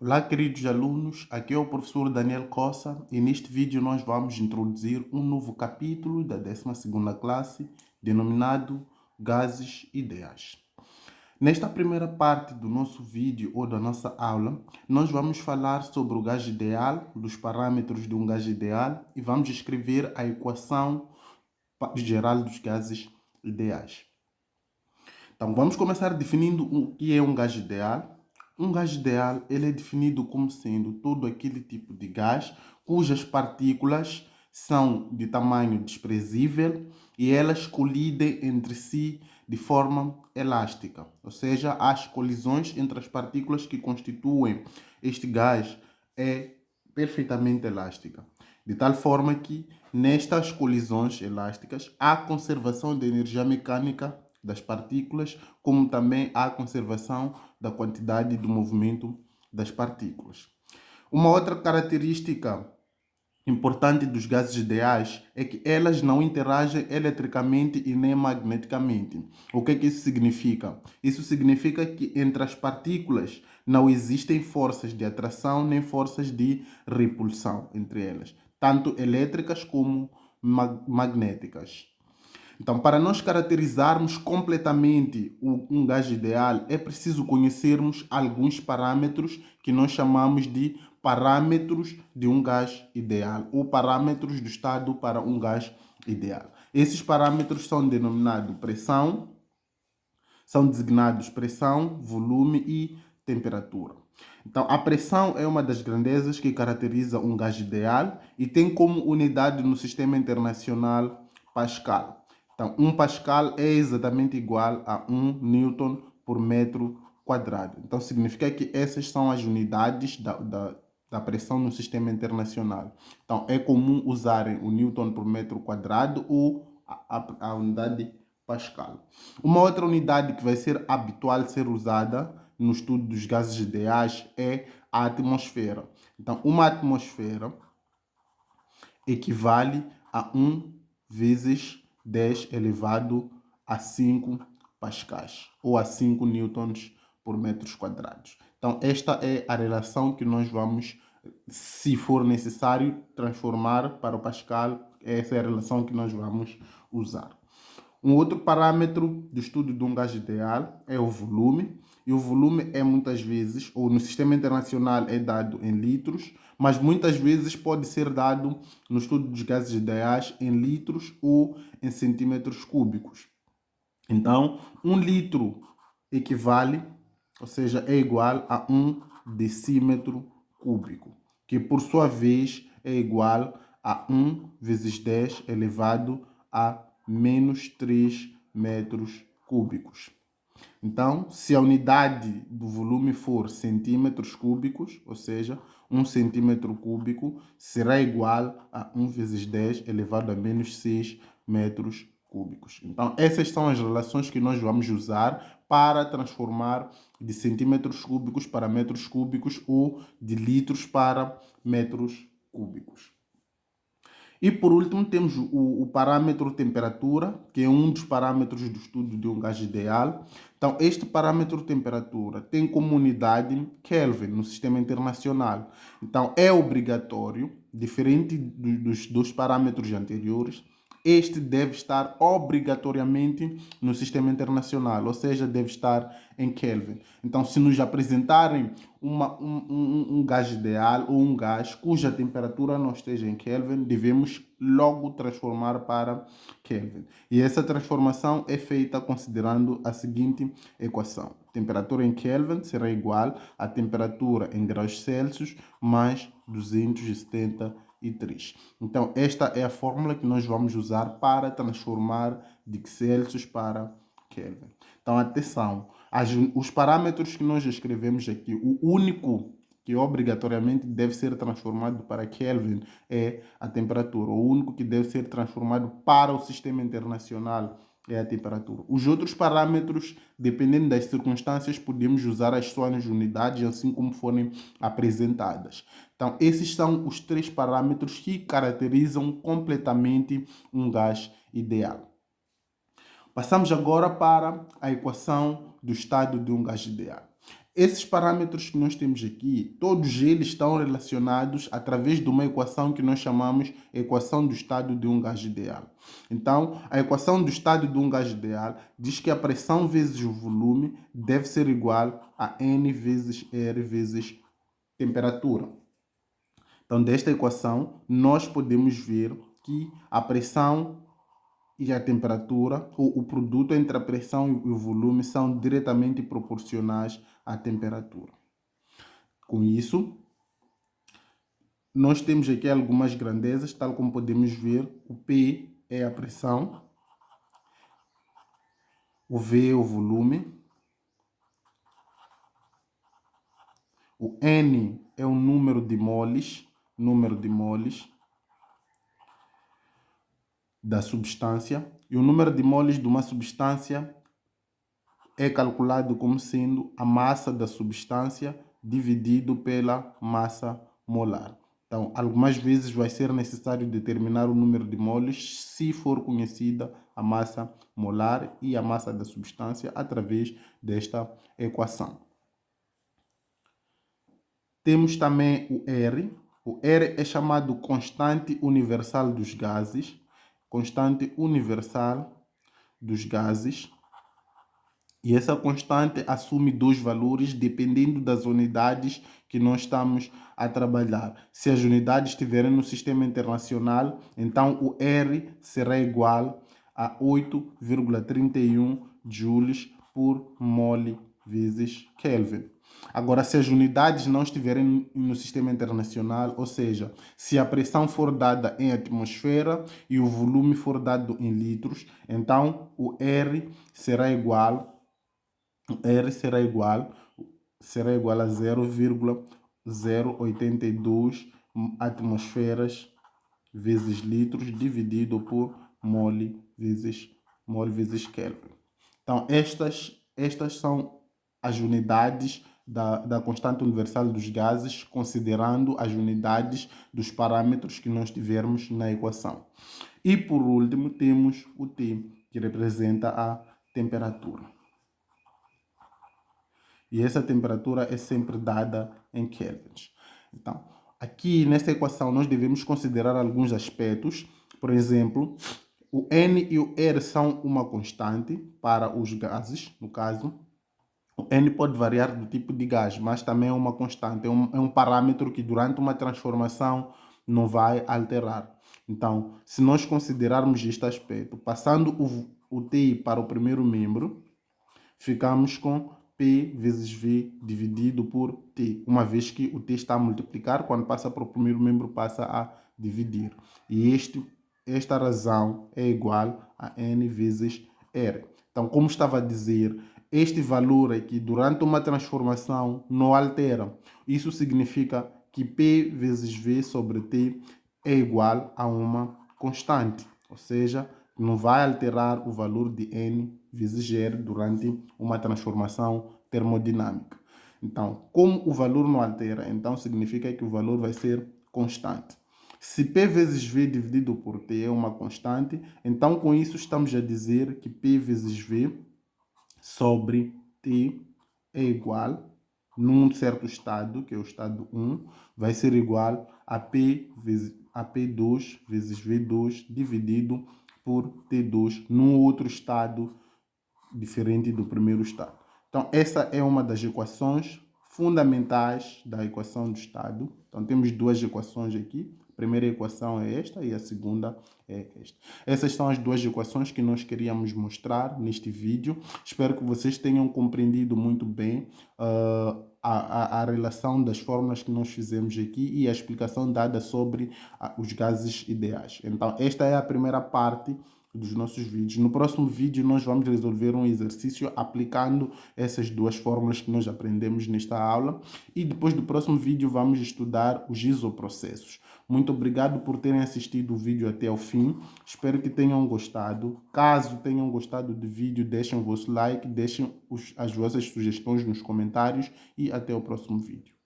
Olá, queridos alunos, aqui é o professor Daniel Costa e neste vídeo nós vamos introduzir um novo capítulo da 12ª classe, denominado Gases Ideais. Nesta primeira parte do nosso vídeo ou da nossa aula, nós vamos falar sobre o gás ideal, dos parâmetros de um gás ideal e vamos escrever a equação geral dos gases ideais. Então, vamos começar definindo o que é um gás ideal. Um gás ideal ele é definido como sendo todo aquele tipo de gás cujas partículas são de tamanho desprezível e elas colidem entre si de forma elástica. Ou seja, as colisões entre as partículas que constituem este gás é perfeitamente elástica. De tal forma que nestas colisões elásticas há conservação de energia mecânica das partículas, como também há conservação da quantidade do movimento das partículas. Uma outra característica importante dos gases ideais é que elas não interagem eletricamente e nem magneticamente. O que isso significa? Isso significa que entre as partículas não existem forças de atração nem forças de repulsão entre elas, tanto elétricas como magnéticas. Então, para nós caracterizarmos completamente um gás ideal, é preciso conhecermos alguns parâmetros que nós chamamos de parâmetros de um gás ideal ou parâmetros do estado para um gás ideal. Esses parâmetros são denominados pressão, são designados pressão, volume e temperatura. Então, a pressão é uma das grandezas que caracteriza um gás ideal e tem como unidade no sistema internacional Pascal. Então, 1 Pascal é exatamente igual a 1 Newton por metro quadrado. Então, significa que essas são as unidades da pressão no sistema internacional. Então, é comum usarem o Newton por metro quadrado ou a unidade Pascal. Uma outra unidade que vai ser habitual ser usada no estudo dos gases ideais é a atmosfera. Então, uma atmosfera equivale a 1 vezes 10 elevado a 5 pascais, ou a 5 newtons por metros quadrados. Então, esta é a relação que nós vamos, se for necessário, transformar para o pascal. Essa é a relação que nós vamos usar. Um outro parâmetro do estudo de um gás ideal é o volume. E o volume é muitas vezes, ou no sistema internacional é dado em litros, mas muitas vezes pode ser dado no estudo dos gases ideais em litros ou em centímetros cúbicos. Então, 1 litro equivale, ou seja, é igual a 1 decímetro cúbico, que por sua vez é igual a 1 vezes 10 elevado a menos 3 metros cúbicos. Então, se a unidade do volume for centímetros cúbicos, ou seja, 1 centímetro cúbico será igual a 1 vezes 10 elevado a menos 6 metros cúbicos. Então, essas são as relações que nós vamos usar para transformar de centímetros cúbicos para metros cúbicos ou de litros para metros cúbicos. E por último temos o parâmetro temperatura, que é um dos parâmetros do estudo de um gás ideal. Então, este parâmetro temperatura tem como unidade Kelvin no sistema internacional. Então, é obrigatório, diferente dos parâmetros anteriores, este deve estar obrigatoriamente no sistema internacional, ou seja, deve estar em Kelvin. Então, se nos apresentarem um gás ideal ou um gás cuja temperatura não esteja em Kelvin, devemos logo transformar para Kelvin. E essa transformação é feita considerando a seguinte equação. Temperatura em Kelvin será igual à temperatura em graus Celsius mais 273. Então, esta é a fórmula que nós vamos usar para transformar de Celsius para Kelvin. Então, atenção, os parâmetros que nós escrevemos aqui, o único que obrigatoriamente deve ser transformado para Kelvin é a temperatura. O único que deve ser transformado para o sistema internacional é a temperatura. Os outros parâmetros, dependendo das circunstâncias, podemos usar as suas unidades assim como forem apresentadas. Então, esses são os 3 parâmetros que caracterizam completamente um gás ideal. Passamos agora para a equação do estado de um gás ideal. esses parâmetros que nós temos aqui, todos eles estão relacionados através de uma equação que nós chamamos equação do estado de um gás ideal. Então, a equação do estado de um gás ideal diz que a pressão vezes o volume deve ser igual a N vezes R vezes temperatura. Então, desta equação, nós podemos ver que a pressão e a temperatura, ou o produto entre a pressão e o volume, são diretamente proporcionais à temperatura. Com isso, nós temos aqui algumas grandezas, tal como podemos ver, o P é a pressão, o V é o volume, o N é o número de moles da substância, e o número de moles de uma substância é calculado como sendo a massa da substância dividido pela massa molar. Então, algumas vezes vai ser necessário determinar o número de moles se for conhecida a massa molar e a massa da substância através desta equação. Temos também o R. O R é chamado constante universal dos gases. Constante universal dos gases. E essa constante assume dois valores dependendo das unidades que nós estamos a trabalhar. Se as unidades estiverem no sistema internacional, então o R será igual a 8,31 joules por mole vezes Kelvin. Agora, se as unidades não estiverem no sistema internacional, ou seja, se a pressão for dada em atmosfera e o volume for dado em litros, então o R será igual a 0,082 atmosferas vezes litros dividido por mole vezes Kelvin. Então, estas são as unidades da constante universal dos gases, considerando as unidades dos parâmetros que nós tivermos na equação. E, por último, temos o T, que representa a temperatura. E essa temperatura é sempre dada em kelvins. Então, aqui nessa equação nós devemos considerar alguns aspectos. Por exemplo, o N e o R são uma constante para os gases, no caso. O N pode variar do tipo de gás, mas também é uma constante, é um parâmetro que durante uma transformação não vai alterar. Então, se nós considerarmos este aspecto, passando o T para o primeiro membro, ficamos com P vezes V dividido por T, uma vez que o T está a multiplicar, quando passa para o primeiro membro passa a dividir. E esta razão é igual a N vezes R. Então, como estava a dizer, este valor aqui, durante uma transformação, não altera. Isso significa que P vezes V sobre T é igual a uma constante, ou seja, não vai alterar o valor de N vezes R durante uma transformação termodinâmica. Então, como o valor não altera, então significa que o valor vai ser constante. Se P vezes V dividido por T é uma constante, então com isso estamos a dizer que P vezes V sobre T é igual, num certo estado, que é o estado 1, vai ser igual a P2 vezes V2 dividido por T2 num outro estado diferente do primeiro estado. Então, essa é uma das equações fundamentais da equação do estado. Então, temos duas equações aqui. A primeira equação é esta e a segunda é esta. Essas são as duas equações que nós queríamos mostrar neste vídeo. Espero que vocês tenham compreendido muito bem a relação das fórmulas que nós fizemos aqui e a explicação dada sobre os gases ideais. Então, esta é a primeira parte dos nossos vídeos. No próximo vídeo nós vamos resolver um exercício aplicando essas duas fórmulas que nós aprendemos nesta aula e depois do próximo vídeo vamos estudar os isoprocessos. Muito obrigado por terem assistido o vídeo até o fim. Espero que tenham gostado. Caso tenham gostado do vídeo, deixem o vosso like, deixem as vossas sugestões nos comentários e até o próximo vídeo.